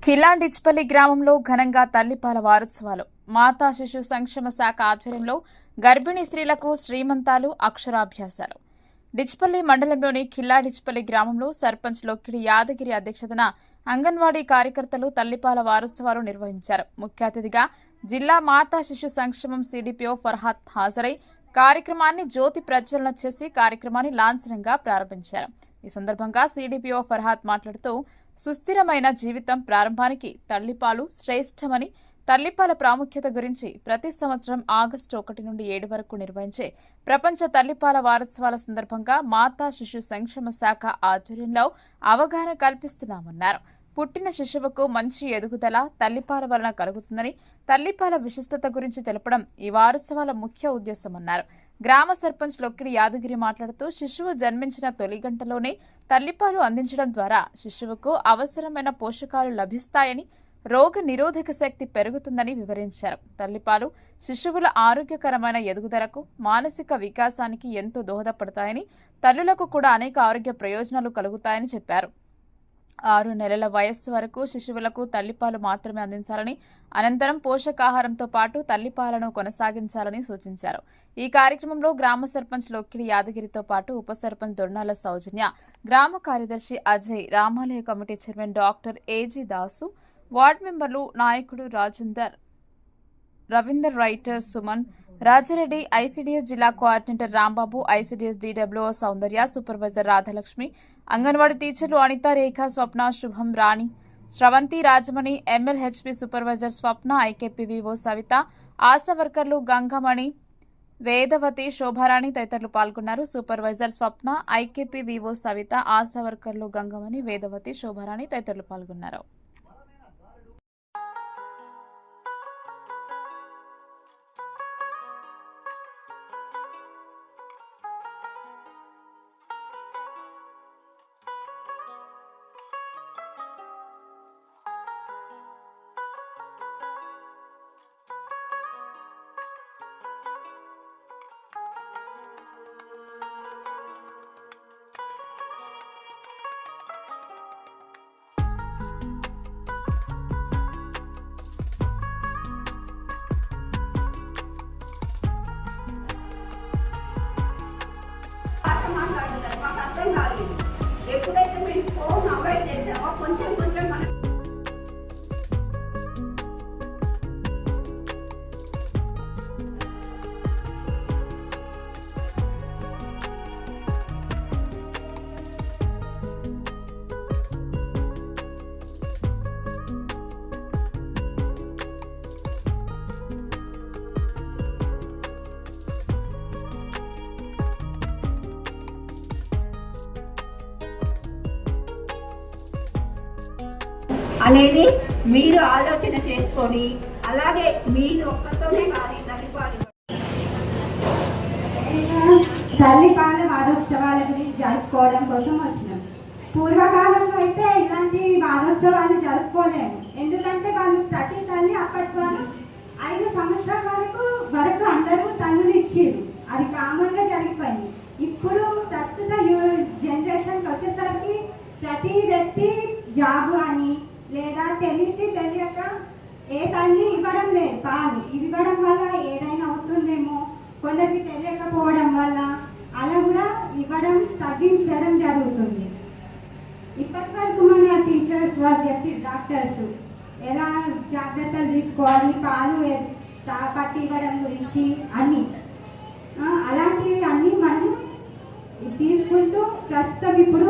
కిల్లాడిచ్పల్లి గ్రామంలో ఘనంగా తల్లిపాల వారోత్సవాలు. మాతా శిశు సంక్షేమ శాఖ ఆధ్వర్యంలో గర్భిణీ స్త్రీలకు శ్రీమంతాలు, అక్షరాభ్యాసాలు. డిచ్పల్లి మండలంలోని కిల్లాడిచ్పల్లి గ్రామంలో సర్పంచ్ లొక్కిడి యాదగిరి అధ్యక్షతన అంగన్వాడీ కార్యకర్తలు తల్లిపాల వారోత్సవాలు నిర్వహించారు. ముఖ్య అతిథిగా జిల్లా మాతా శిశు సంక్షేమం సిడిపిఓ ఫర్హాద్ హాజరై కార్యక్రమాన్ని జ్యోతి ప్రజ్వలన చేసి కార్యక్రమాన్ని లాంఛనంగా ప్రారంభించారు. ఈ సందర్భంగా సిడిపిఓ ఫర్హాద్ మాట్లాడుతూ సుస్థిరమైన జీవితం ప్రారంభానికి తల్లిపాలు శ్రేష్టమని, తల్లిపాల ప్రాముఖ్యత గురించి ప్రతి సంవత్సరం ఆగస్టు 1 నుండి 7 వరకు నిర్వహించే ప్రపంచ తల్లిపాల వారోత్సవాల సందర్భంగా మాతా శిశు సంక్షేమ శాఖ ఆధ్వర్యంలో అవగాహన కల్పిస్తున్నామన్నారు. పుట్టిన శిశువుకు మంచి ఎదుగుదల తల్లిపాల వలన కలుగుతుందని, తల్లిపాల విశిష్టత గురించి తెలపడం ఈ వారోత్సవాల ముఖ్య ఉద్దేశమన్నారు. గ్రామ సర్పంచ్ లొక్కిడి యాదగిరి మాట్లాడుతూ శిశువు జన్మించిన తొలి గంటలోనే తల్లిపాలు అందించడం ద్వారా శిశువుకు అవసరమైన పోషకాలు లభిస్తాయని, రోగ నిరోధక శక్తి పెరుగుతుందని వివరించారు. తల్లిపాలు శిశువుల ఆరోగ్యకరమైన ఎదుగుదలకు, మానసిక వికాసానికి ఎంతో దోహదపడతాయని, తల్లులకు కూడా అనేక ఆరోగ్య ప్రయోజనాలు కలుగుతాయని చెప్పారు. 6 నెలల వయస్సు వరకు శిశువులకు తల్లిపాలు మాత్రమే అందించాలని, అనంతరం పోషకాహారంతో పాటు తల్లిపాలను కొనసాగించాలని సూచించారు. ఈ కార్యక్రమంలో గ్రామ సర్పంచ్ లొక్కిడి యాదగిరితో పాటు ఉప సర్పంచ్ దొర్నాల సౌజన్య, గ్రామ కార్యదర్శి అజయ్, రామాలయ committee chairman doctor AG Dasu, ward మెంబర్లు నాయకుడు రాజేందర్, రవీందర్, రైటర్ సుమన్, రాజారెడ్డి, ఐసీడీఎస్ జిల్లా coordinator Rambabu, ICDS DWO Soundarya, supervisor Radhalakshmi, Anganwadi టీచర్లు Anitha, Rekha, Swapna, Shubham, Rani, Sravanthi, Rajamani, MLHP supervisor Swapna, IKP VO Savitha, Asha వర్కర్లు గంగమణి, వేదవతి, శోభారాణి తదితరులు పాల్గొన్నారు. సూపర్వైజర్ స్వప్న, ఐకేపీవీఓ సవిత, ఆశా వర్కర్లు గంగమణి, వేదవతి, శోభారాణి తదితరులు పాల్గొన్నారు. మాట్లాడుతారు మాకు అర్థం కాలేదు. ఎప్పుడైతే మేము ఫోన్ అవాయిడ్ చేసామో కొంచెం కొంచెం మనం అనేది మీరు ఆలోచన చేసుకొని, అలాగే మీరు ఒక్కతోనే కాదు తల్లిపాల వారోత్సవాల గురించి జరుపుకోవడం కోసం వచ్చినాం. పూర్వకాలంలో అయితే ఇలాంటి వారోత్సవాలు జరుపుకోలేము. ఎందుకంటే వాళ్ళు ప్రతి తల్లి అప్పటి వాళ్ళు 5 సంవత్సరాల వరకు అందరూ తల్లులు ఇచ్చారు. అది కామన్గా జరిగిపోయింది. ఇప్పుడు ప్రస్తుత జనరేషన్కి వచ్చేసరికి ప్రతి వ్యక్తి జాబు అని లేదా తెలియక ఏ తల్లి ఇవ్వడం లేదు. పాలు ఇవ్వడం వల్ల ఏదైనా అవుతుందేమో, కొందరికి తెలియకపోవడం వల్ల అలా కూడా ఇవ్వడం తగ్గించడం జరుగుతుంది. ఇప్పటి వరకు మన టీచర్స్ వాళ్ళు చెప్పి డాక్టర్స్ ఎలా జాగ్రత్తలు తీసుకోవాలి, పాలు పట్టి ఇవ్వడం గురించి అన్నీ అలాంటివి అన్నీ మనం తీసుకుంటూ ప్రస్తుతం ఇప్పుడు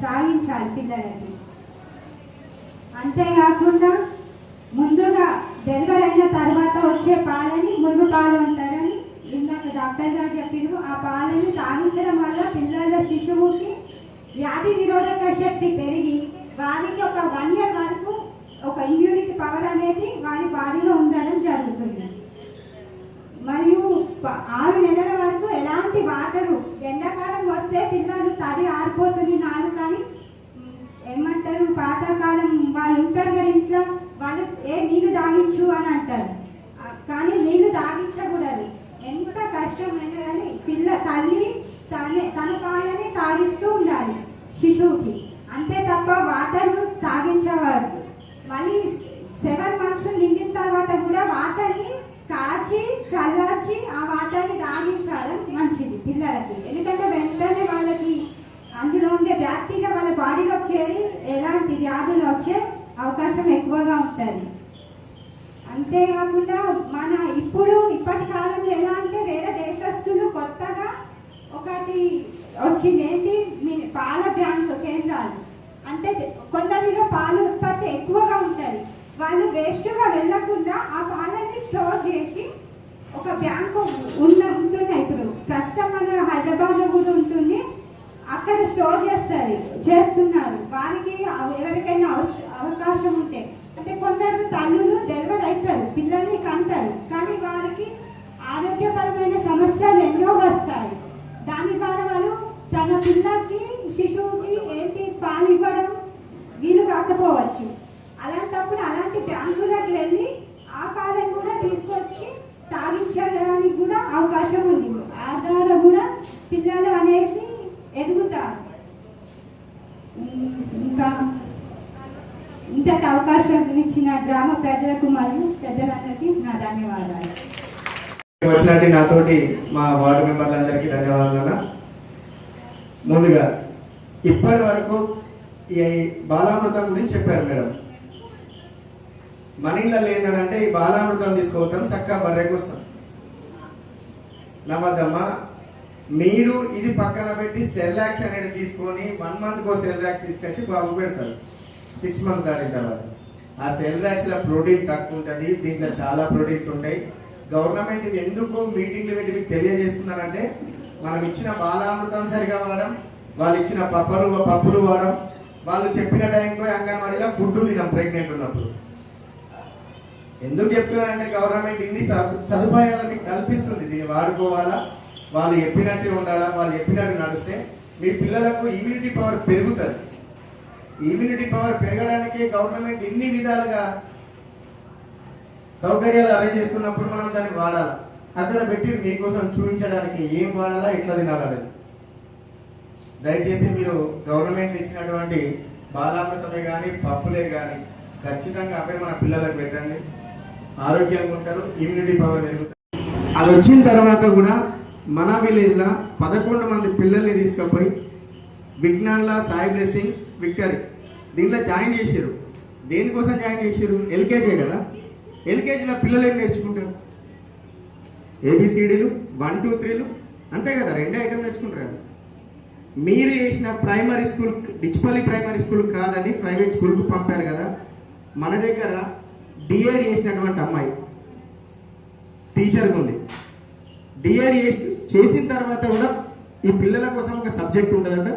సాగించాలి పిల్లలకి. అంతేకాకుండా ముందుగా డెలివరీ అయిన తర్వాత వచ్చే పాలని మురుగు పాలు అంటారని ఇందాక డాక్టర్ గారు చెప్పారు. ఆ పాలని తాగించడం వల్ల పిల్లల శిశువుకి వ్యాధి నిరోధక శక్తి పెరిగి వారికి ఒక 1 year వరకు ఒక ఇమ్యూనిటీ పవర్ అనేది వారి బాడీలో ఉండడం జరుగుతుంది. మరియు 6 నెలల వరకు ఎలాంటి వాటరు, ఎండాకాలం వస్తే పిల్లలు తడి ఆరిపోతుంది నాలుగు, కానీ ఏమంటారు పాతకాలం వాళ్ళు ఉంటారు కదా ఇంట్లో, వాళ్ళు నీళ్ళు తాగించు అని అంటారు. కానీ నీళ్ళు తాగించకూడదు. ఎంత కష్టమైనా కానీ తల్లి తన పాలని తాగిస్తూ ఉండాలి శిశువుకి. అంతే తప్ప వాటర్ తాగించేవాడు అవకాశం ఎక్కువగా ఉంటుంది. అంతేకాకుండా మన ఇప్పటి కాలంలో ఎలా అంటే వేరే దేశస్తులు కొత్తగా ఒకటి వచ్చింది, ఏంటి పాల బ్యాంకు కేంద్రాలు. అంటే కొందరిలో పాల ఉత్పత్తి ఎక్కువగా ఉంటుంది, వాళ్ళు వేస్ట్గా వెళ్ళకుండా ఆ పాలని స్టోర్ చేసి ఒక బ్యాంకు ఉంటున్నాయి. ఇప్పుడు ప్రస్తుతం మన హైదరాబాద్లో కూడా ఉంటుంది, అక్కడ స్టోర్ చేస్తున్నారు. వారికి ఎవరికైనా అవకాశం ఉంటే, అంటే కొందరు తల్లులు డెలివరీ అవుతారు, పిల్లల్ని కంటారు, కానీ వారికి ఆరోగ్యపరమైన సమస్యలు ఎన్నో వస్తాయి. దాని ద్వారా వాళ్ళు తన పిల్లకి శిశువుకి ఏంటి పాలు ఇవ్వడం వీలు కాకపోవచ్చు. అలాంటప్పుడు అలాంటి బ్యాంకులకు వెళ్ళి ఆ పాలను కూడా తీసుకొచ్చి తాగించడానికి కూడా అవకాశం ఉంది. ఆ ద్వారా కూడా పిల్లలు అనేది ఎదుగుతారు. ఇంకా ఇంతటి అవకాశం ఇచ్చిన గ్రామ ప్రజలకు మరియు పెద్దలందరికీ నా ధన్యవాదాలు. వచ్చినట్టు నాతోటి మా వార్డు మెంబర్లందరికీ ధన్యవాదాలు. ముందుగా ఇప్పటి వరకు ఈ బాలామృతం గురించి చెప్పారు మేడం. మన ఇళ్ళ లేదనంటే ఈ బాలామృతం తీసుకోవటం చక్కగా బర్రెకు వస్తాం. నమ్మద్దమ్మా, మీరు ఇది పక్కన పెట్టి సెర్లాక్స్ అనేది తీసుకొని 1 మంత్కో సెర్లాక్స్ తీసుకొచ్చి బాబు పెడతారు 6 మంత్స్ దాటిన తర్వాత. ఆ సెర్లాక్స్లో ప్రోటీన్ తక్కువ ఉంటుంది, దీంట్లో చాలా ప్రోటీన్స్ ఉంటాయి. గవర్నమెంట్ ఇది ఎందుకు మీటింగ్లు పెట్టి మీకు తెలియజేస్తున్నారంటే, మనం ఇచ్చిన బాలామృతం సరిగా వాడడం, వాళ్ళు ఇచ్చిన పప్పులు వాడడం, వాళ్ళు చెప్పిన టైంకి అంగన్వాడీలో ఫుడ్ తినాం ప్రెగ్నెంట్ ఉన్నప్పుడు. ఎందుకు చెప్తున్నారంటే గవర్నమెంట్ ఇన్ని సదుపాయాలు మీకు కల్పిస్తుంది, దీన్ని వాడుకోవాలా, వాళ్ళు చెప్పినట్టే ఉండాలా, వాళ్ళు చెప్పినట్టు నడిస్తే మీ పిల్లలకు ఇమ్యూనిటీ పవర్ పెరుగుతుంది. ఇమ్యూనిటీ పవర్ పెరగడానికే గవర్నమెంట్ ఇన్ని విధాలుగా సౌకర్యాలు అరేంజ్ చేస్తున్నప్పుడు మనం దాన్ని వాడాలి. అక్కడ పెట్టి మీకోసం చూపించడానికి ఏం వాడాలా, ఎట్లా తినాలనేది. దయచేసి మీరు గవర్నమెంట్ ఇచ్చినటువంటి బాలామృతమే కానీ పప్పులే కానీ ఖచ్చితంగా అవే మన పిల్లలకు పెట్టండి. ఆరోగ్యంగా ఉంటారు, ఇమ్యూనిటీ పవర్ పెరుగుతుంది. అది వచ్చిన తర్వాత కూడా మన విలేజ్లో 11 మంది పిల్లల్ని తీసుకుపోయి విజ్ఞాన్లా సాయి బ్లెస్సింగ్ విక్టరీ దీంట్లో జాయిన్ చేశారు. దేనికోసం జాయిన్ చేశారు? ఎల్కేజీ కదా. ఎల్కేజీలో పిల్లలు ఏం నేర్చుకుంటారు? ABCDలు 1 2 3లు అంతే కదా, 2 ఐటమ్ నేర్చుకుంటారు కదా. మీరు చేసిన primary school Dichpally primary school కాదని ప్రైవేట్ స్కూల్కు పంపారు కదా. మన దగ్గర డిఎడ్ చేసినటువంటి అమ్మాయి టీచర్గా ఉంది. డిఎడ్ చేసిన తర్వాత కూడా ఈ పిల్లల కోసం ఒక సబ్జెక్ట్ ఉంటుందంట,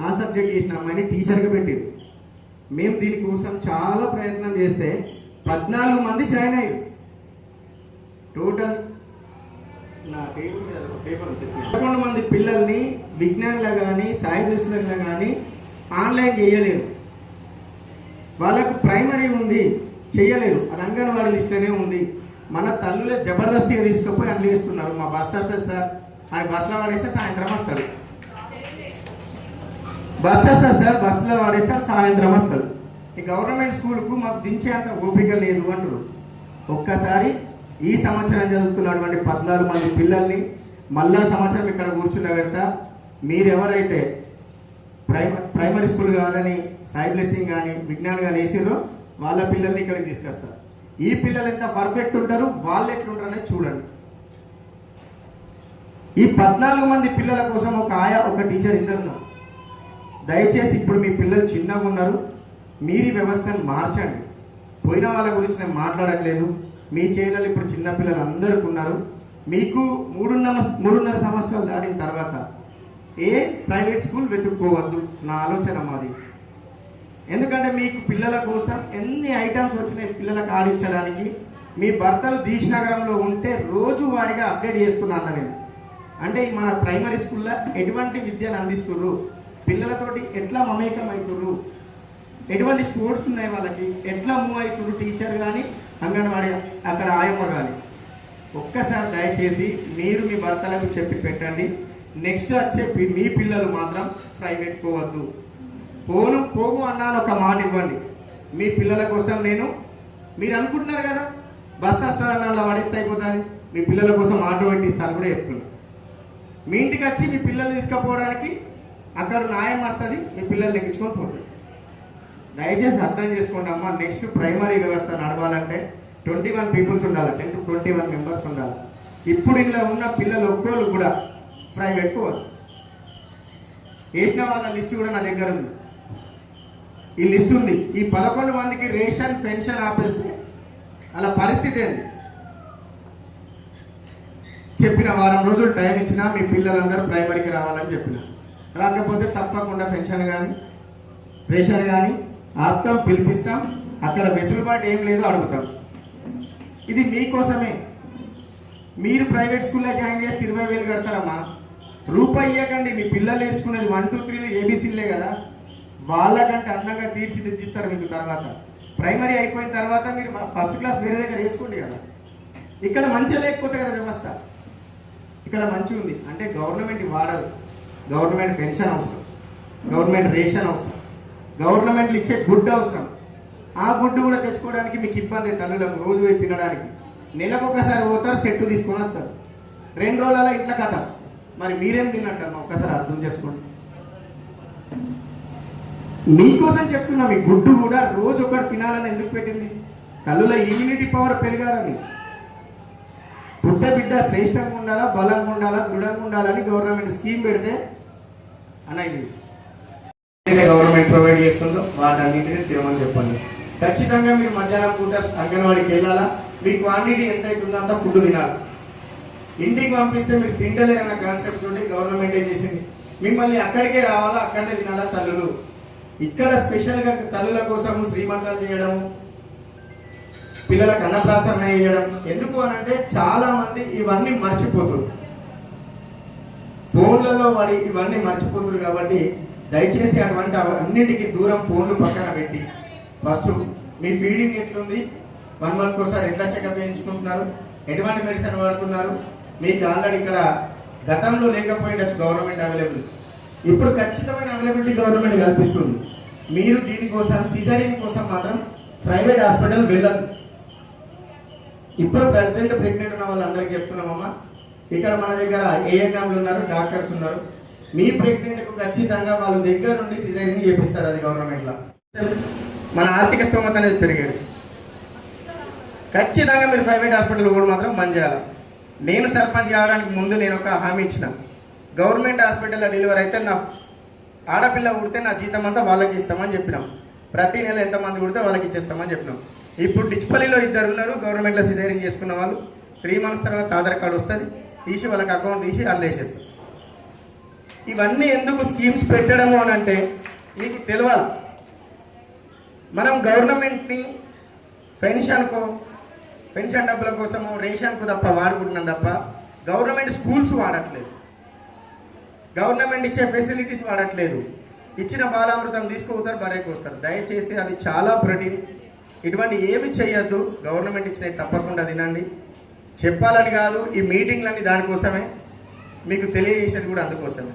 ఆ సబ్జెక్ట్ చేసిన అమ్మాయిని టీచర్గా పెట్టారు. మేము దీనికోసం చాలా ప్రయత్నం చేస్తే 14 మంది జాయిన్ అయ్యారు. టోటల్ 11 మంది పిల్లల్ని విజ్ఞాన్లో కానీ సాయి బ్లెస్సింగ్లో కానీ ఆన్లైన్ చేయలేరు. వాళ్ళకు ప్రైమరీ ఉంది, చేయలేరు. అది అంగన్వాడీ లిస్ట్లోనే ఉంది. మన తల్లులే జబర్దస్తిగా తీసుకుపోయి అన్ని చేస్తున్నారు. మా బస్ వస్తుంది సార్, ఆయన బస్సులో వాడేస్తే సాయంత్రం వస్తాడు. బస్ వస్తుంది సార్, బస్సులో వాడేస్తారు, సాయంత్రం వస్తాడు. ఈ గవర్నమెంట్ స్కూల్కు మాకు దించేంత ఓపిక లేదు అంటారు. ఒక్కసారి ఈ సంవత్సరం చదువుతున్నటువంటి 14 మంది పిల్లల్ని మళ్ళా సంవత్సరం ఇక్కడ కూర్చున్న పెడతా. మీరెవరైతే ప్రైమరీ స్కూల్ కాదని సాయి బ్లెస్సింగ్ కానీ విజ్ఞాన్ కానీ వేసిరో వాళ్ళ పిల్లల్ని ఇక్కడికి తీసుకొస్తారు. ఈ పిల్లలు ఎంత పర్ఫెక్ట్ ఉంటారు, వాళ్ళు ఎట్లుంటారు అనేది చూడండి. ఈ 14 మంది పిల్లల కోసం ఒక ఆయా ఒక టీచర్ ఇద్దరు. దయచేసి ఇప్పుడు మీ పిల్లలు చిన్నగా ఉన్నారు, మీరు ఈ వ్యవస్థను మార్చండి. పోయిన వాళ్ళ గురించి నేను మాట్లాడట్లేదు. మీ చేయాలి ఇప్పుడు చిన్నపిల్లలు అందరికీ ఉన్నారు. మీకు 3.5 సంవత్సరాలు దాటిన తర్వాత ఏ ప్రైవేట్ స్కూల్ వెతుక్కోవద్దు, నా ఆలోచన మాది. ఎందుకంటే మీకు పిల్లల కోసం ఎన్ని ఐటమ్స్ వచ్చినాయి పిల్లలకు ఆడించడానికి. మీ భర్తలు దీక్ష నగరంలో ఉంటే రోజువారీగా అప్డేట్ చేస్తున్నాను నేను. అంటే మన ప్రైమరీ స్కూల్లో ఎటువంటి విద్యను అందిస్తుర్రు, పిల్లలతోటి ఎట్లా మమేకం అవుతుర్రు, ఎటువంటి స్పోర్ట్స్ ఉన్నాయి, వాళ్ళకి ఎట్లా మూవ్ అవుతుర్రు టీచర్ కానీ అంగన్వాడీ అక్కడ ఆయమ్మ కానీ. ఒక్కసారి దయచేసి మీరు మీ భర్తలకు చెప్పి పెట్టండి. నెక్స్ట్ వచ్చే మీ పిల్లలు మాత్రం ప్రైవేట్ పోవద్దు. పోగు అన్నాను ఒక మాట ఇవ్వండి. మీ పిల్లల కోసం మీరు అనుకుంటున్నారు కదా బస్ వస్తుందన్న వాడిస్తే అయిపోతుంది, మీ పిల్లల కోసం ఆటో పెట్టిస్తాను కూడా చెప్తున్నాను. మీ ఇంటికి వచ్చి మీ పిల్లలు తీసుకుపోవడానికి అక్కడ న్యాయం వస్తుంది, మీ పిల్లల్ని ఎక్కించుకొని పోతుంది. దయచేసి అర్థం చేసుకోండి అమ్మ. నెక్స్ట్ ప్రైమరీ వ్యవస్థ నడవాలంటే 21 పీపుల్స్ ఉండాలి, 10 to 21 మెంబర్స్ ఉండాలి. ఇప్పుడు ఇలా ఉన్న పిల్లలు ఒక్కోళ్ళు కూడా ప్రైవేట్ పోవాలి. వేసిన వాళ్ళ లిస్ట్ కూడా నా దగ్గర ఉంది. ఈ లిస్ట్ ఉంది. ఈ 11 మందికి రేషన్ పెన్షన్ ఆపేస్తే అలా పరిస్థితి ఏంది? చెప్పిన వారం రోజులు టైం ఇచ్చినా మీ పిల్లలందరూ ప్రైమరీకి రావాలని చెప్పిన. రాకపోతే తప్పకుండా పెన్షన్ కానీ రేషన్ కానీ ఆపుతాం, పిలిపిస్తాం. అక్కడ వెసులుబాటు ఏం లేదో అడుగుతాం. ఇది మీకోసమే. మీరు ప్రైవేట్ స్కూల్లో జాయిన్ చేస్తే 20,000 కడతారమ్మా. రూపాయి ఇవ్వకండి. మీ పిల్లలు నేర్చుకునేది 1, 2, 3 ఏబీసీలే కదా. వాళ్ళకంటే అందంగా తీర్చిదిద్దిస్తారు మీకు. తర్వాత ప్రైమరీ అయిపోయిన తర్వాత మీరు ఫస్ట్ క్లాస్ వేరే దగ్గర వేసుకోండి కదా. ఇక్కడ మంచిగా లేకపోతే కదా వ్యవస్థ. ఇక్కడ మంచి ఉంది అంటే గవర్నమెంట్ వాడదు. గవర్నమెంట్ పెన్షన్ అవసరం, గవర్నమెంట్ రేషన్ అవసరం, గవర్నమెంట్లు ఇచ్చే గుడ్డు అవసరం. ఆ గుడ్డు కూడా తెచ్చుకోవడానికి మీకు ఇబ్బంది. తల్లులకు రోజు పోయి తినడానికి నెలకొకసారి పోతారు, సెట్టు తీసుకొని వస్తారు. 2 రోజుల ఇంట్లో కథ. మరి మీరేం తిన్నట్టమ్మా? ఒక్కసారి అర్థం చేసుకోండి. మీకోసం చెప్తున్నా. మీ గుడ్డు కూడా రోజు ఒకటి తినాలని ఎందుకు పెట్టింది? తల్లుల ఇమ్యూనిటీ పవర్ పెరగాలని. పుట్ట బిడ్డ శ్రేష్టంగా ఉండాలా, బలంగా ఉండాలా, దృఢంగా ఉండాలని గవర్నమెంట్ స్కీమ్ పెడితే అన్నది గవర్నమెంట్ ప్రొవైడ్ చేస్తుందో వాటన్నింటినీ తినమని చెప్పండి. ఖచ్చితంగా మీరు మధ్యాహ్నం పూట అంగన్వాడికి వెళ్ళాలా. మీ క్వాంటిటీ ఎంత అవుతుందో అంత ఫుడ్ తినాలి. ఇంటికి పంపిస్తే మీరు తింటలేరన్న కాన్సెప్ట్ తోటి గవర్నమెంట్ ఏం చేసింది? మిమ్మల్ని అక్కడికే రావాలా, అక్కడనే తినాలా తల్లులు. ఇక్కడ స్పెషల్గా తల్లుల కోసం శ్రీమంతాలు చేయడం, పిల్లలకు అన్నప్రాసన చేయడం. ఎందుకు అనంటే చాలా మంది ఇవన్నీ మర్చిపోతారు, ఫోన్లలో వాడి ఇవన్నీ మర్చిపోతారు. కాబట్టి దయచేసి అటువంటి అన్నింటికి దూరం ఫోన్లు పక్కన పెట్టి ఫస్ట్ మీ ఫీడింగ్ ఎట్లుంది, 1 month ఒకసారి ఎట్లా చెకప్ చేయించుకుంటున్నారు, ఎటువంటి మెడిసిన్ వాడుతున్నారు. మీకు ఆల్రెడీ ఇక్కడ గతంలో లేకపోయిండొచ్చు గవర్నమెంట్ అవైలబుల్. ఇప్పుడు ఖచ్చితమైన అవైలబిలిటీ గవర్నమెంట్ కల్పిస్తుంది. మీరు దీనికోసం సిజరీన్ కోసం మాత్రం ప్రైవేట్ హాస్పిటల్ వెళ్ళదు. ఇప్పుడు ప్రెసిడెంట్ ప్రెగ్నెంట్ ఉన్న వాళ్ళందరికీ చెప్తున్నామమ్మా, ఇక్కడ మన దగ్గర ఏఎన్ఎంలు ఉన్నారు, డాక్టర్స్ ఉన్నారు. మీ ప్రెగ్నెంట్కు ఖచ్చితంగా వాళ్ళ దగ్గర నుండి సిజరీన్ చేపిస్తారు. అది గవర్నమెంట్లో. మన ఆర్థిక స్తోమత అనేది పెరిగాడు. ఖచ్చితంగా మీరు ప్రైవేట్ హాస్పిటల్ కూడా మాత్రం బంద్ చేయాలి. నేను సర్పంచ్ కావడానికి ముందు నేను ఒక హామీ ఇచ్చిన, గవర్నమెంట్ హాస్పిటల్లో డెలివరీ అయితే నా ఆడపిల్ల పుడితే నా జీతం అంతా వాళ్ళకి ఇస్తామని చెప్పినాం. ప్రతి నెల ఎంతమంది పుడితే వాళ్ళకి ఇచ్చేస్తామని చెప్పినాం. ఇప్పుడు డిచ్పల్లిలో 2 ఉన్నారు గవర్నమెంట్లో సిజేరింగ్ చేసుకున్న వాళ్ళు. 3 months తర్వాత ఆధార్ కార్డు వస్తుంది, తీసి వాళ్ళకి అకౌంట్ తీసి అందేసేస్తారు. ఇవన్నీ ఎందుకు స్కీమ్స్ పెట్టడము అని అంటే మీకు తెలియాలి. మనం గవర్నమెంట్ని పెన్షన్ డబ్బుల కోసము రేషన్కు తప్ప వాడుకుంటున్నాం తప్ప గవర్నమెంట్ స్కూల్స్ వాడట్లేదు, గవర్నమెంట్ ఇచ్చే ఫెసిలిటీస్ వాడట్లేదు. ఇచ్చిన బాలామృతం తీసుకుపోతారు, బర్రెకి వస్తారు. దయచేసి అది చాలా ప్రోటీన్, ఇటువంటి ఏమి చేయొద్దు. గవర్నమెంట్ ఇచ్చినవి తప్పకుండా తినండి. చెప్పాలని కాదు, ఈ మీటింగ్లన్నీ దానికోసమే, మీకు తెలియజేసేది కూడా అందుకోసమే.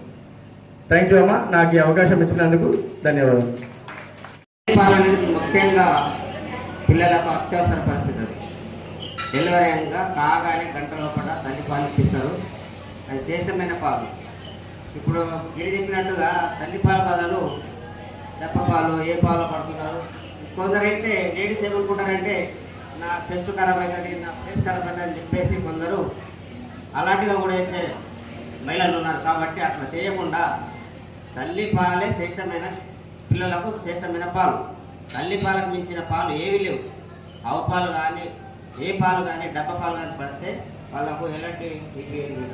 థ్యాంక్ యూ అమ్మా, నాకు ఈ అవకాశం ఇచ్చినందుకు ధన్యవాదాలు. పాలనేది ముఖ్యంగా పిల్లలకు అత్యవసర పరిస్థితి. అది డెలివరీ అనగా కాగానే గంట లోపల తల్లి పాలు ఇప్పిస్తారు. అది శ్రేష్టమైన పాలు. ఇప్పుడు గిరి చెప్పినట్టుగా తల్లి పాల బదులు తెప్ప పాలు ఏ పాలు పడుతున్నారు. కొందరైతే లేడీస్ ఏమనుకుంటారంటే నా చెస్ట్ ఖరాబ్ అవుతుంది, నా ఫేస్ ఖరాబ్ అవుతుంది అని చెప్పేసి కొందరు అలాంటిగా కూడా వేసే మహిళలు ఉన్నారు. కాబట్టి అట్లా చేయకుండా తల్లి పాలే శ్రేష్టమైన, పిల్లలకు శ్రేష్టమైన పాలు. తల్లి పాలకు మించిన పాలు ఏవి లేవు. ఆవు పాలు కానీ ఏ పాలు కానీ డబ్బా పాలు కానీ పడితే వాళ్ళకు ఎలాంటి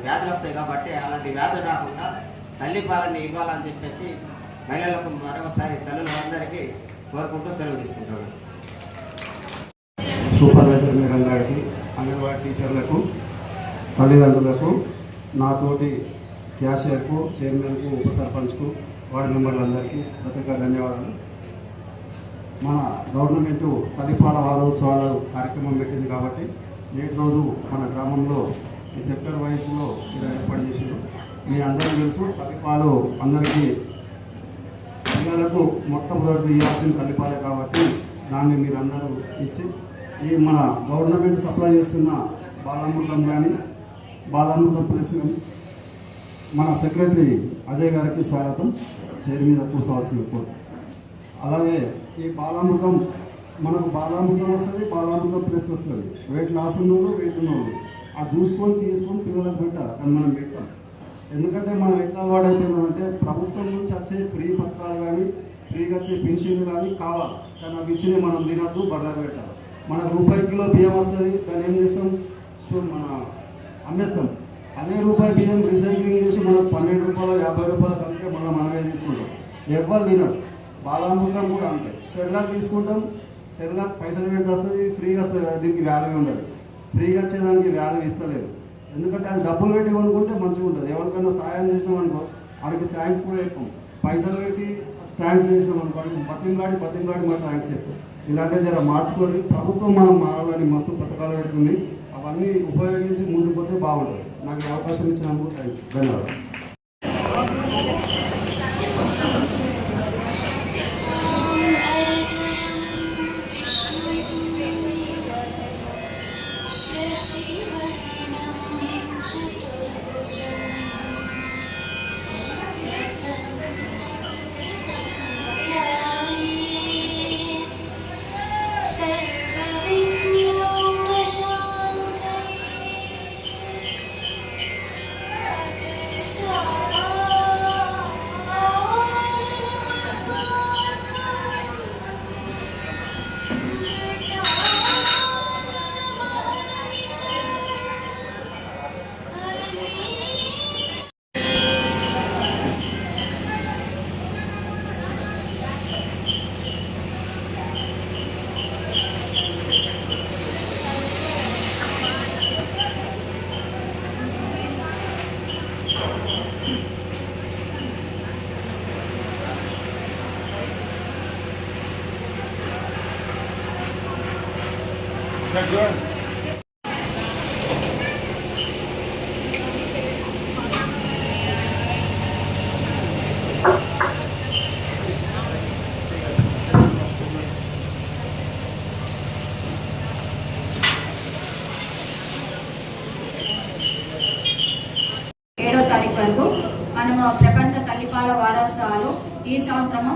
వ్యాధులు వస్తాయి. కాబట్టి అలాంటి వ్యాధులు రాకుండా తల్లి పాలని ఇవ్వాలని చెప్పేసి మహిళలకు మరొకసారి తల్లులందరికీ కోరుకుంటూ సెలవు తీసుకుంటాను. సూపర్వైజర్ మేడం గారికి, అంగన్వాడీ టీచర్లకు, తల్లిదండ్రులకు, నాతోటి క్యాషియర్కు, చైర్మన్కు, ఉప సర్పంచ్కు, వార్డు మెంబర్లందరికీ ప్రత్యేక ధన్యవాదాలు. మన గవర్నమెంటు తల్లిపాల వారోత్సవాల కార్యక్రమం పెట్టింది కాబట్టి నేటి రోజు మన గ్రామంలో ఈ సెక్టర్ వైజ్లో ఇలా ఏర్పాటు చేసారు. మీ అందరికీ తెలుసు, తల్లిపాలు అందరికీ పిల్లలకు మొట్టమొదటి ఇవ్వాల్సిన తల్లిపాలే కాబట్టి దాన్ని మీరు అందరూ ఇచ్చి ఈ మన గవర్నమెంట్ సప్లై చేస్తున్న బాలామృతం కానీ బాలామృతం ప్లస్ మన సెక్రటరీ అజయ్ గారికి స్వాగతం. చైర్ మీద కూర్చోవాల్సింది కోరు. అలాగే ఈ బాలామృతం మనకు బాలామృతం వస్తుంది, బాలామృతం ప్లస్ వస్తుంది. వెయిట్ లాస్ ఉన్నోళ్ళు వెయిట్ ఉన్నోళ్ళు ఆ చూసుకొని తీసుకొని పిల్లలకు పెట్టాలి, కానీ మనం పెట్టాం. ఎందుకంటే మనం ఎట్లా వాడైపోయినామంటే ప్రభుత్వం నుంచి వచ్చే ఫ్రీ పథకాలు కానీ ఫ్రీగా వచ్చే పెన్షన్లు కానీ కావాలి, కానీ అవి ఇచ్చినవి మనం తినద్దు, బర్రెలకు పెట్టాలి. మనకు రూపాయి కిలో బియ్యం వస్తుంది, దాన్ని ఏం చేస్తాం, మన అమ్మేస్తాం. అదే రూపాయి బియ్యం రీసైక్లింగ్ చేసి మనకు 12 రూపాయలు 50 రూపాయలు కంటే మళ్ళీ మనమే తీసుకుంటాం. ఎవ్వరు తినరు. బాలామృతం కూడా అంతే. సెర్లాక్ తీసుకుంటాం, సెర్లాక్ పైసలు పెడితే వస్తుంది, ఫ్రీగా వస్తుంది, దీనికి వాల్యూ ఉండదు. ఫ్రీగా వచ్చేదానికి వాల్యూ ఇస్తలేదు. ఎందుకంటే అది డబ్బులు పెట్టి కొనుక్కుంటే మంచిగా ఉంటుంది. ఎవరికైనా సాయం చేసినాం అనుకో వాడికి థ్యాంక్స్ కూడా ఎక్కువ. పైసలు పెట్టి థ్యాంక్స్ చేసినాం అనుకో వాడికి బతిమలాడి మన థ్యాంక్స్ ఎక్కువ. ఇలాంటివి జర మార్చుకొని ప్రభుత్వం మనం మారాలని మస్తు పథకాలు పెడుతుంది. అవన్నీ ఉపయోగించి ముందుకు పోతే బాగుంటుంది. నాకు ఈ అవకాశం ఇచ్చినందుకు ధన్యవాదాలు. వరకు మనము ప్రపంచ తల్లిపాల వారోత్సవాలు ఈ సంవత్సరము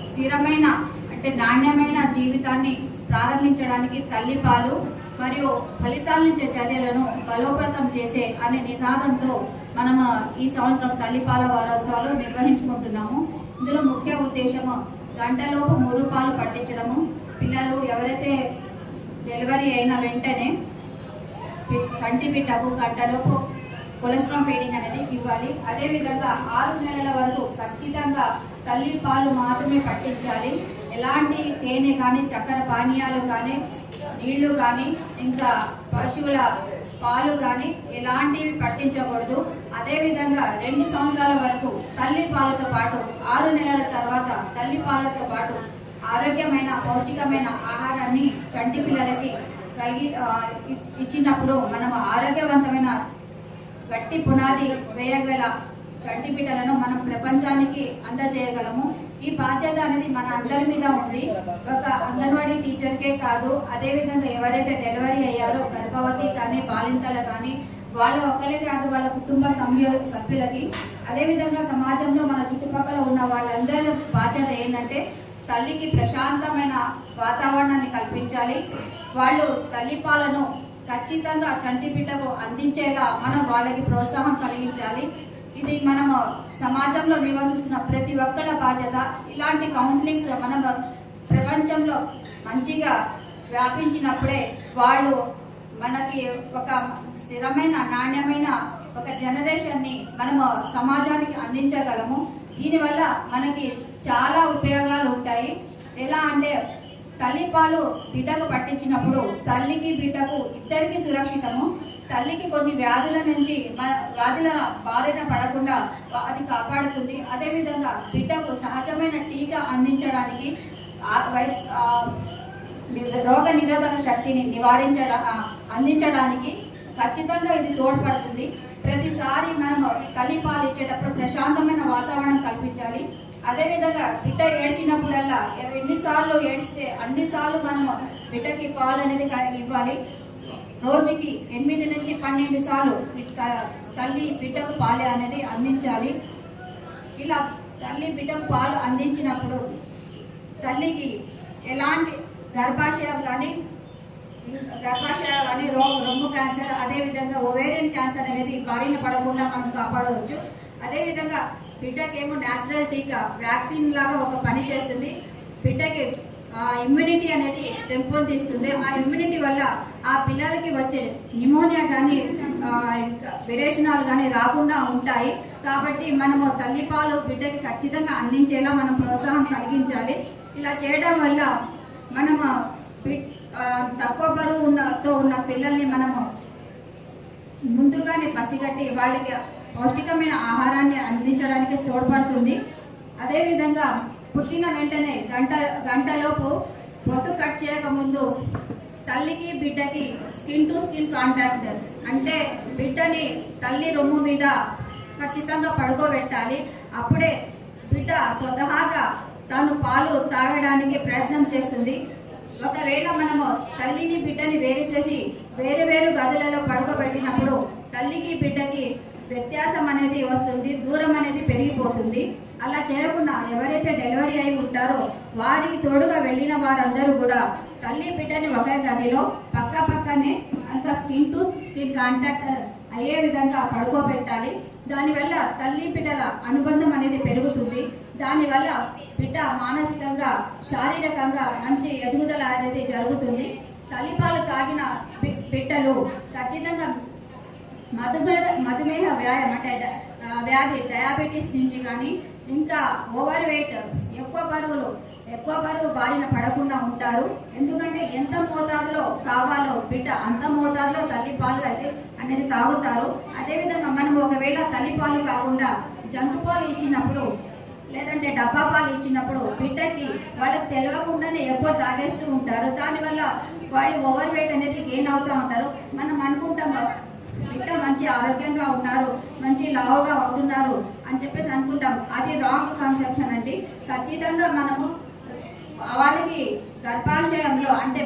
స్థిరమైన అంటే నాణ్యమైన జీవితాన్ని ప్రారంభించడానికి తల్లిపాలు మరియు ఫలితాలనిచ్చే చర్యలను బలోపేతం చేసే అనే నినాదంతో మనము ఈ సంవత్సరం తల్లిపాల వారోత్సవాలు నిర్వహించుకుంటున్నాము. ఇందులో ముఖ్య ఉద్దేశము గంటలోపు మురుపాలు పట్టించడము. పిల్లలు ఎవరైతే డెలివరీ అయిన వెంటనే చంటి బిడ్డకు గంటలోపు కొలెస్ట్రాల్ ఫీడింగ్ అనేది ఇవ్వాలి. అదేవిధంగా 6 నెలల వరకు ఖచ్చితంగా తల్లి పాలు మాత్రమే పట్టించాలి. ఎలాంటి తేనె కానీ చక్కెర పానీయాలు కానీ నీళ్లు కానీ ఇంకా పశువుల పాలు కానీ ఎలాంటివి పట్టించకూడదు. అదేవిధంగా 2 సంవత్సరాల వరకు తల్లి పాలతో పాటు 6 నెలల తర్వాత తల్లి పాలతో పాటు ఆరోగ్యమైన పౌష్టికమైన ఆహారాన్ని చంటి పిల్లలకి ఇచ్చినప్పుడు మనం ఆరోగ్యవంతమైన గట్టి పునాది వేయగల చంటి బిడ్డలను మనం ప్రపంచానికి అందజేయగలము. ఈ బాధ్యత అనేది మన అందరి మీద ఉంది. ఒక అంగన్వాడీ టీచర్కే కాదు, అదేవిధంగా ఎవరైతే డెలివరీ అయ్యారో గర్భవతి కానీ బాలింతలు కానీ వాళ్ళ ఒక్కలే కాదు, వాళ్ళ కుటుంబ సభ్యులకి అదేవిధంగా సమాజంలో మన చుట్టుపక్కల ఉన్న వాళ్ళందరి బాధ్యత ఏంటంటే తల్లికి ప్రశాంతమైన వాతావరణాన్ని కల్పించాలి. వాళ్ళు తల్లిపాలను ఖచ్చితంగా చంటి బిడ్డకు అందించేలా మనం వాళ్ళకి ప్రోత్సాహం కలిగించాలి. ఇది మనము సమాజంలో నివసిస్తున్న ప్రతి ఒక్కళ్ళ బాధ్యత. ఇలాంటి కౌన్సిలింగ్స్ మనం ప్రపంచంలో మంచిగా వ్యాపించినప్పుడే వాళ్ళు మనకి ఒక స్థిరమైన నాణ్యమైన ఒక జనరేషన్ని మనము సమాజానికి అందించగలము. దీనివల్ల మనకి చాలా ఉపయోగాలు ఉంటాయి. ఎలా అంటే తల్లిపాలు బిడ్డకు పట్టించినప్పుడు తల్లికి బిడ్డకు ఇద్దరికి సురక్షితము. తల్లికి కొన్ని వ్యాధుల నుంచి వ్యాధుల బారిన పడకుండా అది కాపాడుతుంది. అదేవిధంగా బిడ్డకు సహజమైన టీకా అందించడానికి రోగ నిరోధక శక్తిని అందించడానికి ఖచ్చితంగా ఇది తోడ్పడుతుంది. ప్రతిసారి మనము తల్లిపాలు ఇచ్చేటప్పుడు ప్రశాంతమైన వాతావరణం కల్పించాలి. అదేవిధంగా బిడ్డ ఏడ్చినప్పుడల్లా ఎన్నిసార్లు ఏడ్చితే అన్నిసార్లు మనము బిడ్డకి పాలు అనేది ఇవ్వాలి. రోజుకి 8 నుంచి 12 సార్లు తల్లి బిడ్డకు పాలు అనేది అందించాలి. ఇలా తల్లి బిడ్డకు పాలు అందించినప్పుడు తల్లికి ఎలాంటి గర్భాశయం కానీ రొమ్ము క్యాన్సర్, అదేవిధంగా ఓవేరియన్ క్యాన్సర్ అనేది బారిన పడకుండా మనం కాపాడవచ్చు. అదేవిధంగా బిడ్డకేమో న్యాచురల్ టీకా వ్యాక్సిన్ లాగా ఒక పని చేస్తుంది. బిడ్డకి ఇమ్యూనిటీ అనేది పెంపొందిస్తుంది. ఆ ఇమ్యూనిటీ వల్ల ఆ పిల్లలకి వచ్చే న్యూమోనియా కానీ విరేచనాలు కానీ రాకుండా ఉంటాయి. కాబట్టి మనము తల్లిపాలు బిడ్డకి ఖచ్చితంగా అందించేలా మనం ప్రోత్సాహం కలిగించాలి. ఇలా చేయడం వల్ల మనము తక్కువ బరువు ఉన్న పిల్లల్ని మనము ముందుగానే పసిగట్టి వాళ్ళకి పౌష్టికమైన ఆహారాన్ని అందించడానికి తోడ్పడుతుంది. అదేవిధంగా పుట్టిన వెంటనే గంటలోపు బొట్టు కట్ చేయకముందు తల్లికి బిడ్డకి స్కిన్ టు స్కిన్ కాంటాక్ట్, అంటే బిడ్డని తల్లి రొమ్ము మీద ఖచ్చితంగా పడుకోబెట్టాలి. అప్పుడే బిడ్డ స్వతహాగా తాను పాలు తాగడానికి ప్రయత్నం చేస్తుంది. ఒకవేళ మనము తల్లిని బిడ్డని వేరు చేసి వేరు గదులలో పడుకోబెట్టినప్పుడు తల్లికి బిడ్డకి వ్యత్యాసం అనేది వస్తుంది, దూరం అనేది పెరిగిపోతుంది. అలా చేయకుండా ఎవరైతే డెలివరీ అయి ఉంటారో వారికి తోడుగా వెళ్ళిన వారందరూ కూడా తల్లి బిడ్డని ఒకే గదిలో పక్కనే ఇంకా స్కిన్ టు స్కిన్ కాంటాక్ట్ అయ్యే విధంగా పడుకోబెట్టాలి. దానివల్ల తల్లి బిడ్డల అనుబంధం అనేది పెరుగుతుంది. దానివల్ల బిడ్డ మానసికంగా శారీరకంగా మంచి ఎదుగుదల అనేది జరుగుతుంది. తల్లిపాలు తాగిన బిడ్డలు ఖచ్చితంగా మధుమేహ వ్యాధి డయాబెటీస్ నుంచి కానీ ఇంకా ఓవర్ వెయిట్ ఎక్కువ బరువు బారిన పడకుండా ఉంటారు. ఎందుకంటే ఎంత మోతాదులో కావాలో బిడ్డ అంత మోతాదులో తల్లిపాలు అయితే అనేది తాగుతారు. అదేవిధంగా మనం ఒకవేళ తల్లిపాలు కాకుండా జంతుపాలు ఇచ్చినప్పుడు లేదంటే డబ్బా పాలు ఇచ్చినప్పుడు బిడ్డకి వాళ్ళకి తెలియకుండానే ఎక్కువ తాగేస్తూ ఉంటారు. దానివల్ల వాళ్ళు ఓవర్ వెయిట్ అనేది గెయిన్ అవుతూ ఉంటారు. మనం అనుకుంటాము బిడ్డ మంచి ఆరోగ్యంగా ఉన్నారు, మంచి లావుగా అవుతున్నారు అని చెప్పేసి అనుకుంటాం. అది రాంగ్ కాన్సెప్షన్ అండి. ఖచ్చితంగా మనము వాళ్ళకి గర్భాశయంలో అంటే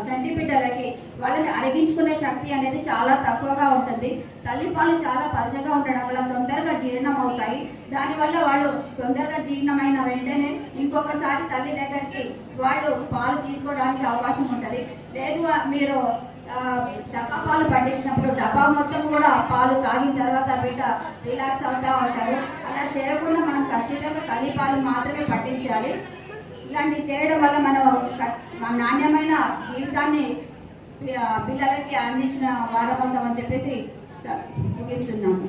చంటి బిడ్డలకి వాళ్ళని అరిగించుకునే శక్తి అనేది చాలా తక్కువగా ఉంటుంది. తల్లిపాలు చాలా పలచగా ఉండడం వల్ల తొందరగా జీర్ణం అవుతాయి. దానివల్ల వాళ్ళు తొందరగా జీర్ణమైన వెంటనే ఇంకొకసారి తల్లి దగ్గరికి వాళ్ళు పాలు తీసుకోవడానికి అవకాశం ఉంటుంది. లేదు మీరు డబ్బా పాలు పట్టించినప్పుడు డబ్బా మొత్తం కూడా పాలు తాగిన తర్వాత బిడ్డ రిలాక్స్ అవుతూ ఉంటారు. అలా చేయకుండా మనం ఖచ్చితంగా తల్లిపాలు మాత్రమే పట్టించాలి. ఇలాంటివి చేయడం వల్ల మనం నాణ్యమైన జీవితాన్ని పిల్లలకి అందించిన వారమవుతామని చెప్పేసి ముగిస్తున్నాము.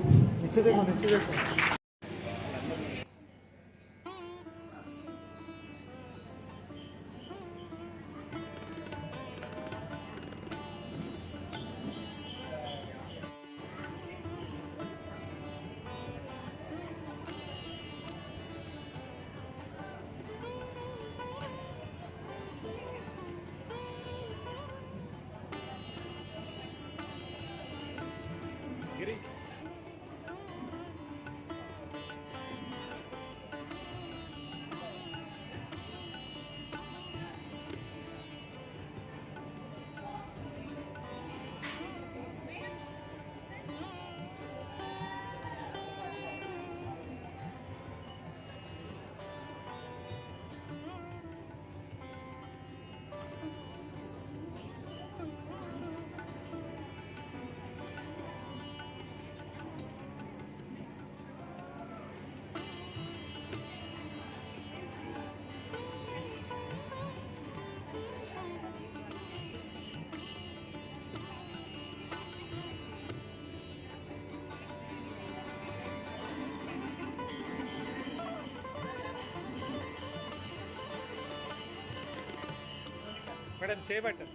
మేడం చేయబట్టారు.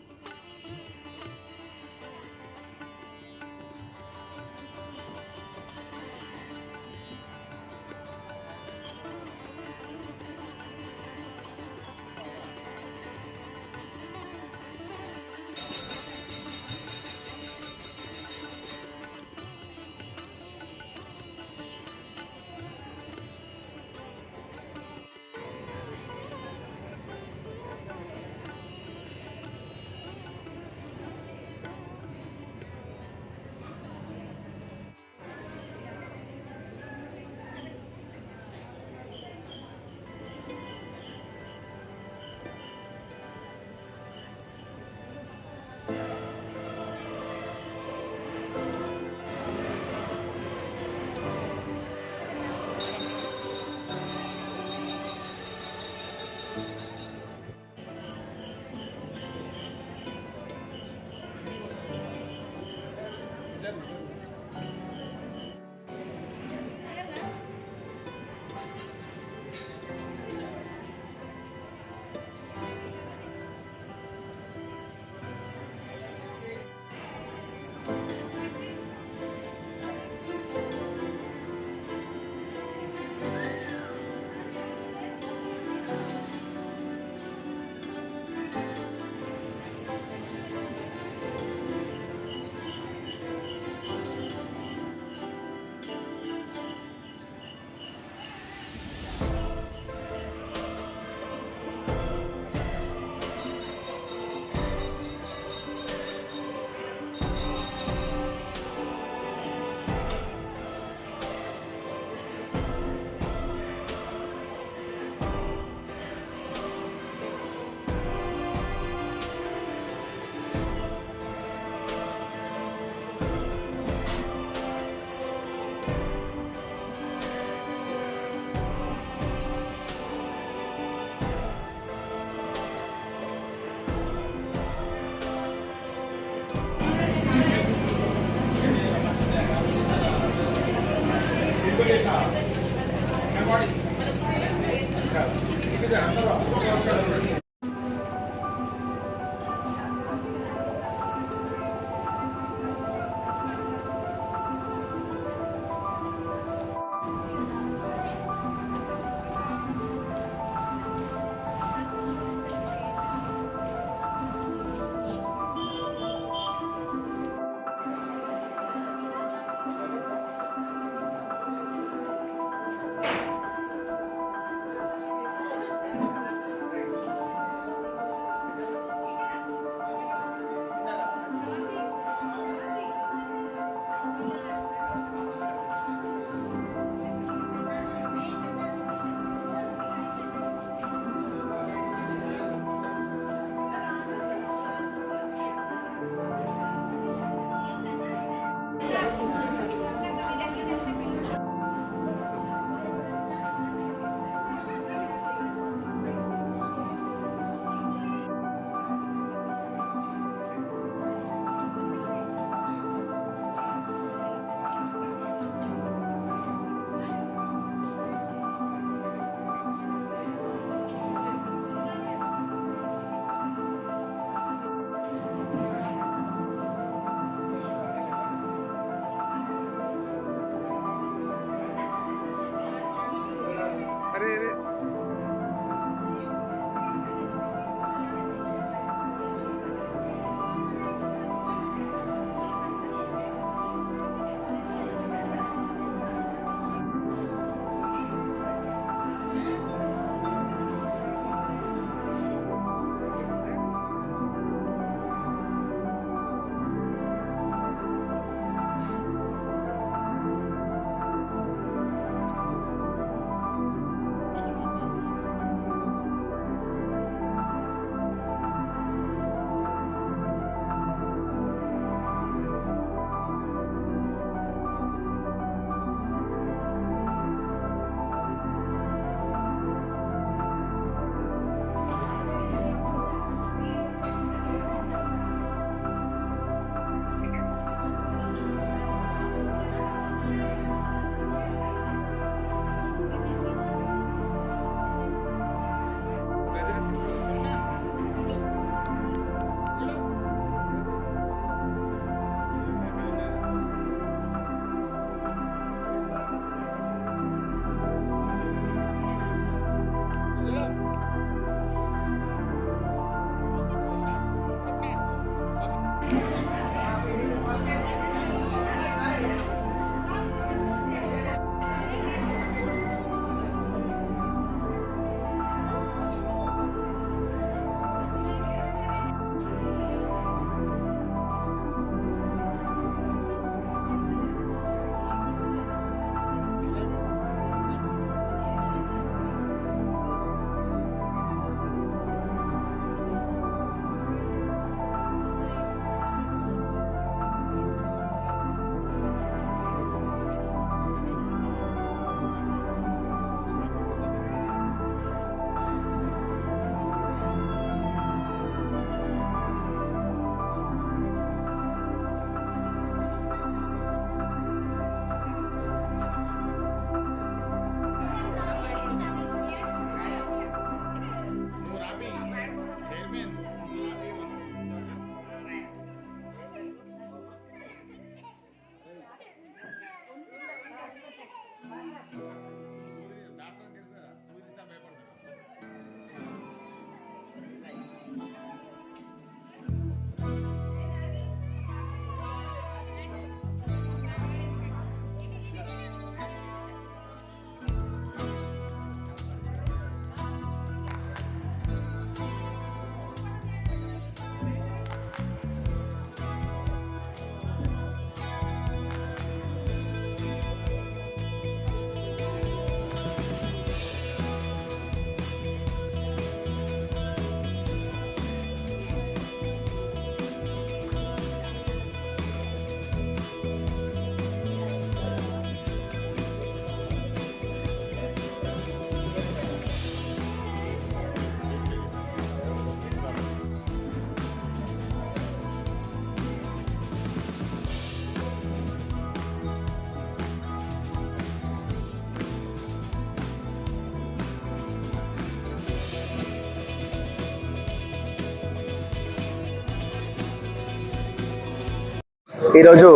ఈరోజు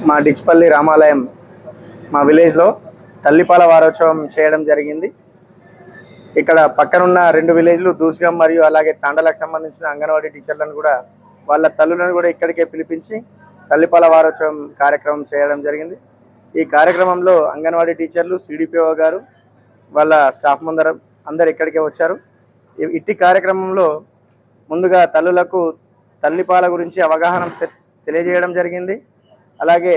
మా డిచ్పల్లి రామాలయం మా విలేజ్లో తల్లిపాల వారోత్సవం చేయడం జరిగింది. ఇక్కడ పక్కనున్న 2 విలేజ్లు దూస్గం మరియు అలాగే తాండలకు సంబంధించిన అంగన్వాడీ టీచర్లను కూడా వాళ్ళ తల్లులను కూడా ఇక్కడికే పిలిపించి తల్లిపాల వారోత్సవం కార్యక్రమం చేయడం జరిగింది. ఈ కార్యక్రమంలో అంగన్వాడీ టీచర్లు, సిడిపిఓ గారు, వాళ్ళ స్టాఫ్ అందరు ఇక్కడికే వచ్చారు. ఇట్టి కార్యక్రమంలో ముందుగా తల్లులకు తల్లిపాల గురించి అవగాహన తెలియజేయడం జరిగింది. అలాగే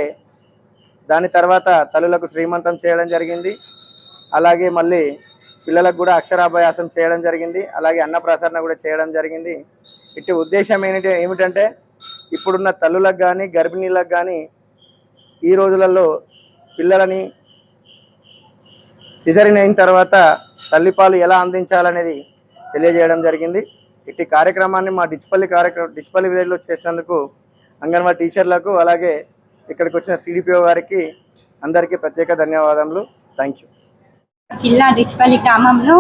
దాని తర్వాత తల్లులకు శ్రీమంతం చేయడం జరిగింది. అలాగే మళ్ళీ పిల్లలకు కూడా అక్షరాభ్యాసం చేయడం జరిగింది. అలాగే అన్నప్రసరణ కూడా చేయడం జరిగింది. ఇట్టి ఉద్దేశం ఏమిటంటే ఇప్పుడున్న తల్లులకు కానీ గర్భిణీలకు కానీ ఈ రోజులలో పిల్లలని సిజరీన్ అయిన తర్వాత తల్లిపాలు ఎలా అందించాలనేది తెలియజేయడం జరిగింది. ఇట్టి కార్యక్రమాన్ని మా డిచ్పల్లి విలేజ్లో చేసినందుకు అంగన్వాడీ టీచర్లకు అలాగే ఇక్కడికి వచ్చిన సిడిపిఓ గారికి అందరికీ ప్రత్యేక ధన్యవాదములు. Thank you. కిల్లా డిచ్పల్లి గ్రామంలో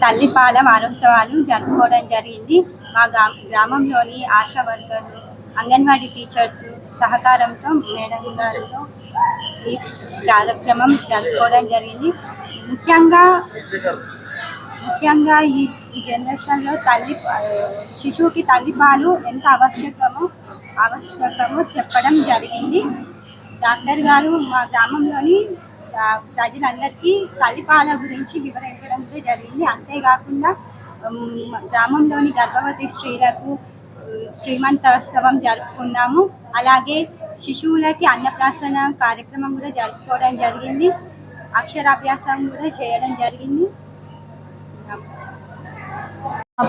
తల్లిపాల వారోత్సవాలు జరుపుకోవడం జరిగింది. మా గ్రామంలోని ఆశా వర్కర్లు, అంగన్వాడీ టీచర్స్ సహకారంతో మేడం గారితో ఈ కార్యక్రమం జరుపుకోవడం జరిగింది. ముఖ్యంగా ఈ జనరేషన్లో శిశువుకి తల్లిపాలు ఎంత ఆవశ్యకమో చెప్పడం జరిగింది. డాక్టర్ గారు మా గ్రామంలోని ప్రజలందరికీ తల్లిపాల గురించి వివరించడం జరిగింది. అంతేకాకుండా గ్రామంలోని గర్భవతి స్త్రీలకు శ్రీమంతోత్సవం జరుపుకున్నాము. అలాగే శిశువులకి అన్నప్రాసన కార్యక్రమం కూడా జరుపుకోవడం జరిగింది. అక్షరాభ్యాసం కూడా చేయడం జరిగింది.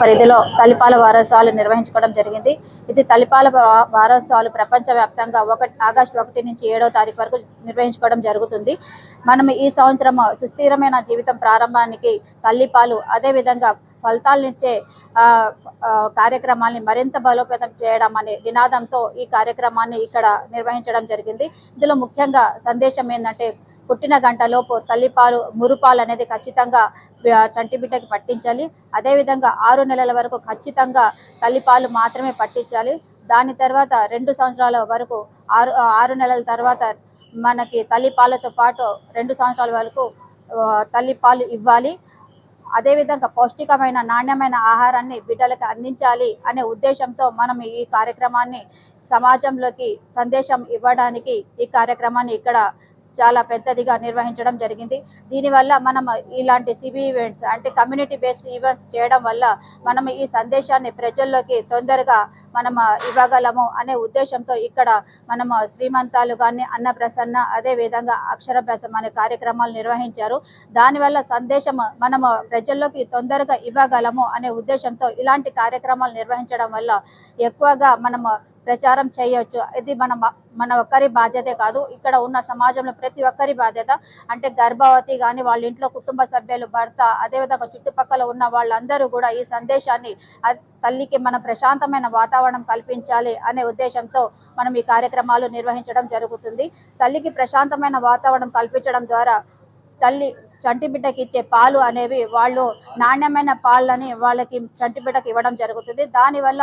పరిధిలో తల్లిపాల వారోత్సవాలు నిర్వహించుకోవడం జరిగింది. ఇది తల్లిపాల వారోత్సవాలు ప్రపంచవ్యాప్తంగా ఆగస్టు 1 నుంచి 7వ తారీఖు వరకు నిర్వహించుకోవడం జరుగుతుంది. మనం ఈ సంవత్సరం సుస్థిరమైన జీవితం ప్రారంభానికి తల్లిపాలు, అదేవిధంగా ఫలితాలనిచ్చే కార్యక్రమాన్ని మరింత బలోపేతం చేయడం అనే నినాదంతో ఈ కార్యక్రమాన్ని ఇక్కడ నిర్వహించడం జరిగింది. ఇందులో ముఖ్యంగా సందేశం ఏంటంటే పుట్టిన గంటలోపు తల్లిపాలు, మురుపాలు అనేది ఖచ్చితంగా చంటి బిడ్డకి పట్టించాలి. అదేవిధంగా 6 నెలల వరకు ఖచ్చితంగా తల్లిపాలు మాత్రమే పట్టించాలి. దాని తర్వాత 2 సంవత్సరాల వరకు 6 నెలల తర్వాత మనకి తల్లిపాలతో పాటు 2 సంవత్సరాల వరకు తల్లిపాలు ఇవ్వాలి. అదేవిధంగా పౌష్టికమైన నాణ్యమైన ఆహారాన్ని బిడ్డలకు అందించాలి అనే ఉద్దేశంతో మనం ఈ కార్యక్రమాన్ని సమాజంలోకి సందేశం ఇవ్వడానికి ఈ కార్యక్రమాన్ని ఇక్కడ చాలా పెద్దదిగా నిర్వహించడం జరిగింది. దీనివల్ల మనం ఇలాంటి సిబి ఈవెంట్స్ అంటే కమ్యూనిటీ బేస్డ్ ఈవెంట్స్ చేయడం వల్ల మనం ఈ సందేశాన్ని ప్రజల్లోకి తొందరగా మనం ఇవ్వగలము అనే ఉద్దేశంతో ఇక్కడ మనము శ్రీమంతాలు కానీ అన్నప్రసన్న, అదేవిధంగా అక్షరాభ్యాసం అనే కార్యక్రమాలు నిర్వహించారు. దానివల్ల సందేశం మనము ప్రజల్లోకి తొందరగా ఇవ్వగలము అనే ఉద్దేశంతో ఇలాంటి కార్యక్రమాలు నిర్వహించడం వల్ల ఎక్కువగా మనము ప్రచారం చేయొచ్చు. ఇది మన ఒక్కరి బాధ్యతే కాదు, ఇక్కడ ఉన్న సమాజంలో ప్రతి ఒక్కరి బాధ్యత. అంటే గర్భవతి కానీ వాళ్ళ ఇంట్లో కుటుంబ సభ్యులు, భర్త, అదేవిధంగా చుట్టుపక్కల ఉన్న వాళ్ళందరూ కూడా ఈ సందేశాన్ని తల్లికి మన ప్రశాంతమైన వాతావరణం కల్పించాలి అనే ఉద్దేశంతో మనం ఈ కార్యక్రమాలు నిర్వహించడం జరుగుతుంది. తల్లికి ప్రశాంతమైన వాతావరణం కల్పించడం ద్వారా తల్లి చంటి బిడ్డకి ఇచ్చే పాలు అనేవి వాళ్ళు నాణ్యమైన పాలని వాళ్ళకి చంటి బిడ్డకి ఇవ్వడం జరుగుతుంది. దానివల్ల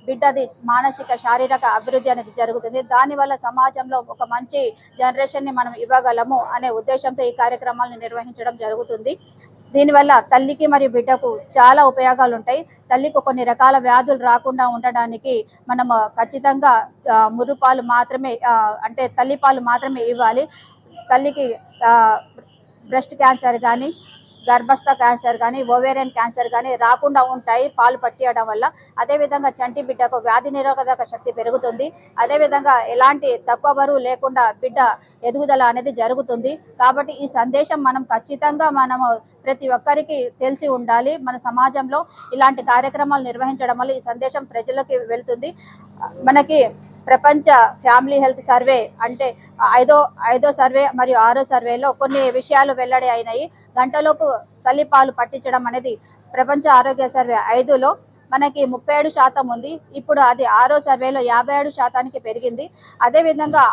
బిడ్డది మానసిక శారీరక అభివృద్ధి అనేది జరుగుతుంది. దానివల్ల సమాజంలో ఒక మంచి జనరేషన్ని మనం ఇవ్వగలము అనే ఉద్దేశంతో ఈ కార్యక్రమాలను నిర్వహించడం జరుగుతుంది. దీనివల్ల తల్లికి మరియు బిడ్డకు చాలా ఉపయోగాలు ఉంటాయి. తల్లికి కొన్ని రకాల వ్యాధులు రాకుండా ఉండడానికి మనము ఖచ్చితంగా మురుపాలు మాత్రమే అంటే తల్లిపాలు మాత్రమే ఇవ్వాలి. తల్లికి బ్రెస్ట్ క్యాన్సర్ కానీ, గర్భస్థ క్యాన్సర్ కానీ, ఓవేరియన్ క్యాన్సర్ కానీ రాకుండా ఉంటాయి పాలు పట్టియడం వల్ల. అదేవిధంగా చంటి బిడ్డకు వ్యాధి నిరోధక శక్తి పెరుగుతుంది. అదేవిధంగా ఎలాంటి తక్కువ బరువు లేకుండా బిడ్డ ఎదుగుదల అనేది జరుగుతుంది. కాబట్టి ఈ సందేశం మనం ఖచ్చితంగా మనము ప్రతి ఒక్కరికి తెలిసి ఉండాలి. మన సమాజంలో ఇలాంటి కార్యక్రమాలు నిర్వహించడం వల్ల ఈ సందేశం ప్రజలకు వెళ్తుంది. మనకి ప్రపంచ ఫ్యామిలీ హెల్త్ సర్వే అంటే ఐదో సర్వే మరియు 6వ సర్వేలో కొన్ని విషయాలు వెల్లడి అయినాయి. గంటలోపు తల్లిపాలు పట్టించడం అనేది ప్రపంచ ఆరోగ్య సర్వే 5లో మనకి 37% ఉంది. ఇప్పుడు అది 6వ సర్వేలో 57% పెరిగింది. అదేవిధంగా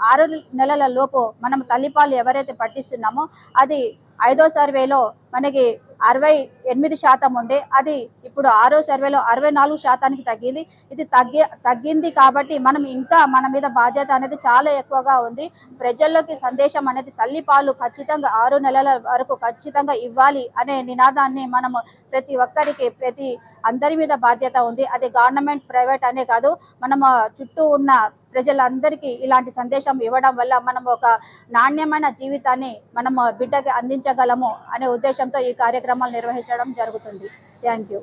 6 నెలల లోపు మనం తల్లిపాలు ఎవరైతే పట్టిస్తున్నామో అది 5వ సర్వేలో మనకి 68% ఉండే, అది ఇప్పుడు 6వ సర్వేలో 64% తగ్గింది. ఇది తగ్గింది కాబట్టి మనం ఇంకా మన మీద బాధ్యత అనేది చాలా ఎక్కువగా ఉంది. ప్రజల్లోకి సందేశం అనేది తల్లిపాలు ఖచ్చితంగా 6 నెలల వరకు ఖచ్చితంగా ఇవ్వాలి అనే నినాదాన్ని మనము ప్రతి ఒక్కరికి అందరి మీద బాధ్యత ఉంది. అది గవర్నమెంట్ ప్రైవేట్ అనే కాదు, మనం చుట్టూ ఉన్న ప్రజలందరికీ ఇలాంటి సందేశం ఇవ్వడం వల్ల మనం ఒక నాణ్యమైన జీవితాన్ని మనం బిడ్డకి అందించగలము అనే ఉద్దేశంతో ఈ కార్యక్రమాలు నిర్వహించడం జరుగుతుంది. Thank you.